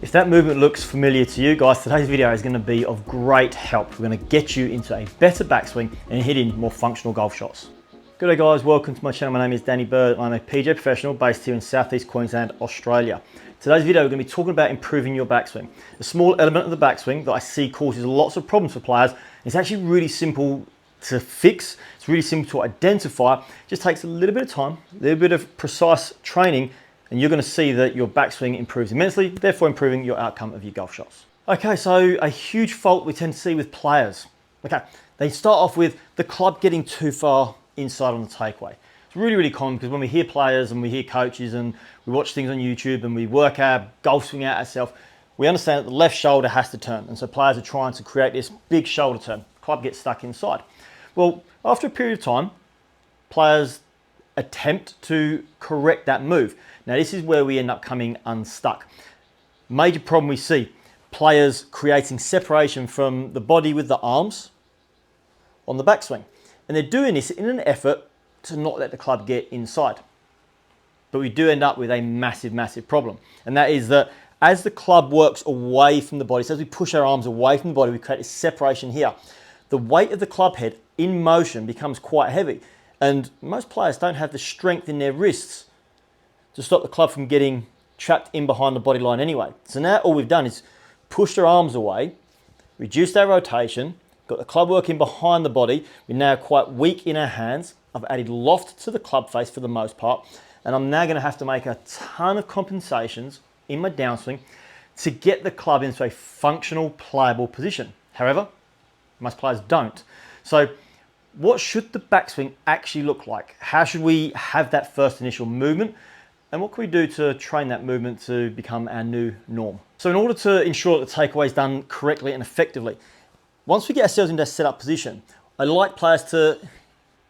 If that movement looks familiar to you guys, today's video is going to be of great help. We're going to get you into a better backswing and hitting more functional golf shots. Good day guys, welcome to my channel. My name is Danny Bird. I'm a PJ professional based here in Southeast Queensland, Australia. Today's video we're going to be talking about improving your backswing. A small element of the backswing that I see causes lots of problems for players. It's actually really simple to fix. It's really simple to identify. It just takes a little bit of time, a little bit of precise training, and you're going to see that your backswing improves immensely, therefore improving your outcome of your golf shots. Okay, so a huge fault we tend to see with players. Okay, they start off with the club getting too far inside on the takeaway. It's really common because when we hear players and we hear coaches and we watch things on YouTube and we work our golf swing out ourselves, we understand that the left shoulder has to turn. And so players are trying to create this big shoulder turn. The club gets stuck inside. Well, after a period of time, players attempt to correct that move. Now this is where we end up coming unstuck. Major problem we see, players creating separation from the body with the arms on the backswing. And they're doing this in an effort to not let the club get inside. But we do end up with a massive problem. And that is that as the club works away from the body, so as we push our arms away from the body, we create this separation here. The weight of the club head in motion becomes quite heavy. And most players don't have the strength in their wrists to stop the club from getting trapped in behind the body line anyway. So now all we've done is pushed our arms away, reduced our rotation, got the club working behind the body. We're now quite weak in our hands. I've added loft to the club face for the most part. And I'm now going to have to make a ton of compensations in my downswing to get the club into a functional, playable position. However, most players don't. So what should the backswing actually look like? How should we have that first initial movement? And what can we do to train that movement to become our new norm? So in order to ensure that the takeaway is done correctly and effectively, once we get ourselves into a setup position, I like players to,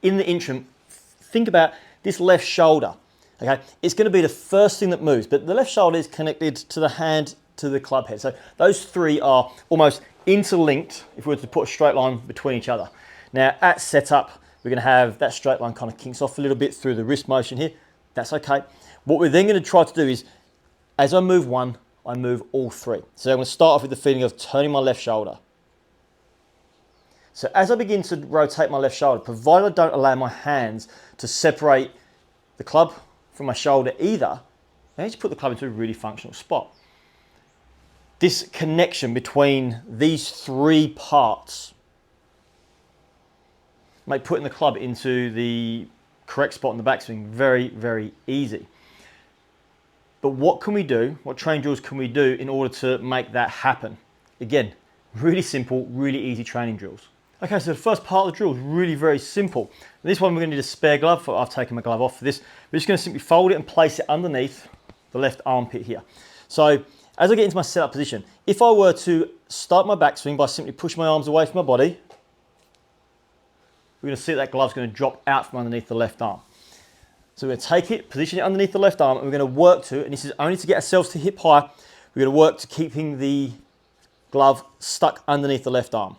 in the interim, think about this left shoulder. Okay, it's going to be the first thing that moves, but the left shoulder is connected to the hand, to the club head. So those three are almost interlinked if we were to put a straight line between each other. Now at setup, we're going to have that straight line kind of kinks off a little bit through the wrist motion here. That's okay. What we're then going to try to do is, as I move one, I move all three. So I'm going to start off with the feeling of turning my left shoulder. So as I begin to rotate my left shoulder, provided I don't allow my hands to separate the club from my shoulder either, I need to put the club into a really functional spot. This connection between these three parts make putting the club into the correct spot in the backswing very easy. But what can we do? What training drills can we do in order to make that happen? Again, really simple, really easy training drills. Okay, so the first part of the drill is really very simple. This one we're going to need a spare glove. I've taken my glove off for this. We're just going to simply fold it and place it underneath the left armpit here. So as I get into my setup position, if I were to start my backswing by simply pushing my arms away from my body, we're going to see that glove's going to drop out from underneath the left arm. So we're going to take it, position it underneath the left arm, and we're going to work to, and this is only to get ourselves to hip high, we're going to work to keeping the glove stuck underneath the left arm.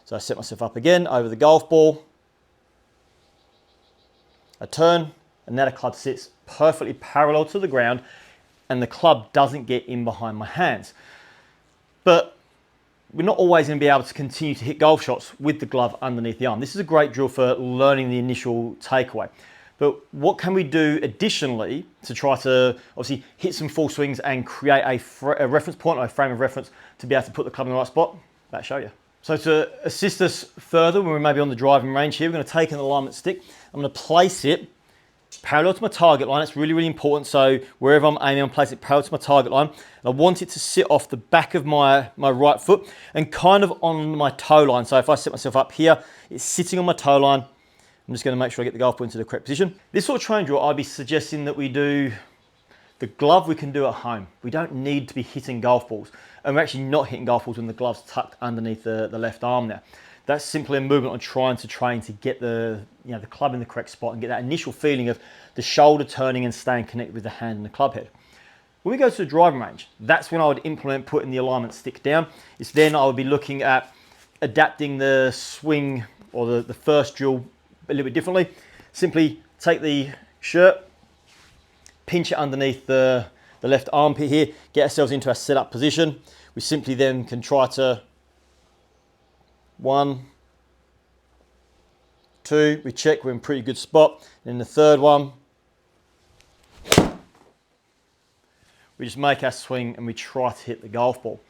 So I set myself up again over the golf ball. I turn, and now the club sits perfectly parallel to the ground, and the club doesn't get in behind my hands. But we're not always going to be able to continue to hit golf shots with the glove underneath the arm. This is a great drill for learning the initial takeaway. But what can we do additionally to try to obviously hit some full swings and create a reference point or a frame of reference to be able to put the club in the right spot? I'll show you. So to assist us further when we're maybe on the driving range here, we're going to take an alignment stick. I'm going to place it parallel to my target line. It's really important. So wherever I'm aiming, I'm placing it parallel to my target line. And I want it to sit off the back of my right foot and kind of on my toe line. So if I set myself up here, it's sitting on my toe line. I'm just going to make sure I get the golf ball into the correct position. This sort of training drill, I'd be suggesting that we do the glove we can do at home. We don't need to be hitting golf balls. And we're actually not hitting golf balls when the glove's tucked underneath the left arm there. That's simply a movement on trying to train to get the club in the correct spot and get that initial feeling of the shoulder turning and staying connected with the hand and the club head. When we go to the driving range, that's when I would implement putting the alignment stick down. It's then I would be looking at adapting the swing or the first drill a little bit differently. Simply take the shirt, pinch it underneath the the left armpit here, get ourselves into our setup position. We simply then can try to 1, 2, we check we're in a pretty good spot. Then the third one, we just make our swing and we try to hit the golf ball.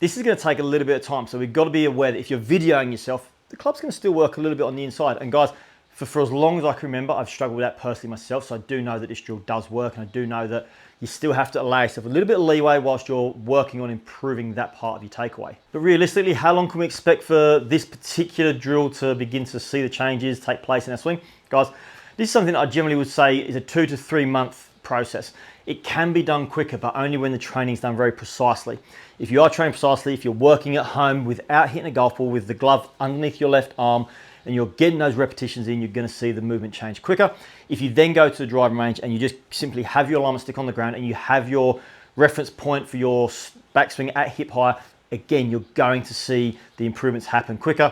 This is going to take a little bit of time, so we've got to be aware that if you're videoing yourself, the club's going to still work a little bit on the inside. And guys, for as long as I can remember, I've struggled with that personally myself, so I do know that this drill does work, and I do know that you still have to allow yourself a little bit of leeway whilst you're working on improving that part of your takeaway. But realistically, how long can we expect for this particular drill to begin to see the changes take place in our swing? Guys, this is something that I generally would say is a 2 to 3 month process. It can be done quicker, but only when the training is done very precisely. If you are trained precisely, if you're working at home without hitting a golf ball with the glove underneath your left arm, and you're getting those repetitions in, you're going to see the movement change quicker. If you then go to the driving range and you just simply have your alignment stick on the ground and you have your reference point for your backswing at hip high, again, you're going to see the improvements happen quicker.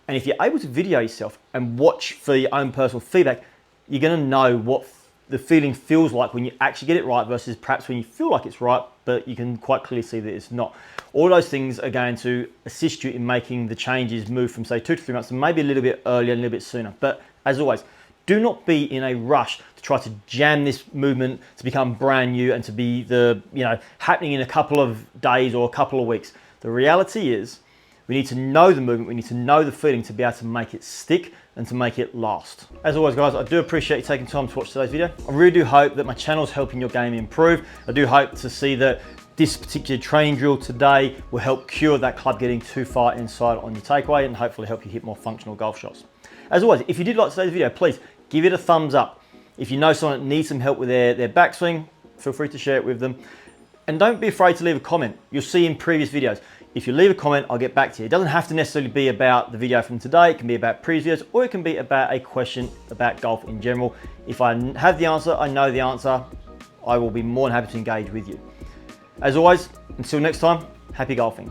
And if you're able to video yourself and watch for your own personal feedback, you're going to know what the feeling feels like when you actually get it right versus perhaps when you feel like it's right, but you can quite clearly see that it's not. All those things are going to assist you in making the changes move from say 2 to 3 months and maybe a little bit earlier, a little bit sooner. But as always, do not be in a rush to try to jam this movement to become brand new and to be happening in a couple of days or a couple of weeks. The reality is we need to know the movement, we need to know the feeling to be able to make it stick and to make it last. As always guys, I do appreciate you taking time to watch today's video. I really do hope that my channel is helping your game improve. I do hope to see that this particular training drill today will help cure that club getting too far inside on your takeaway and hopefully help you hit more functional golf shots. As always, if you did like today's video, please give it a thumbs up. If you know someone that needs some help with their backswing, feel free to share it with them. And don't be afraid to leave a comment. You'll see in previous videos, if you leave a comment, I'll get back to you. It doesn't have to necessarily be about the video from today. It can be about previous videos, or it can be about a question about golf in general. If I have the answer, I know the answer, I will be more than happy to engage with you. As always, until next time, happy golfing.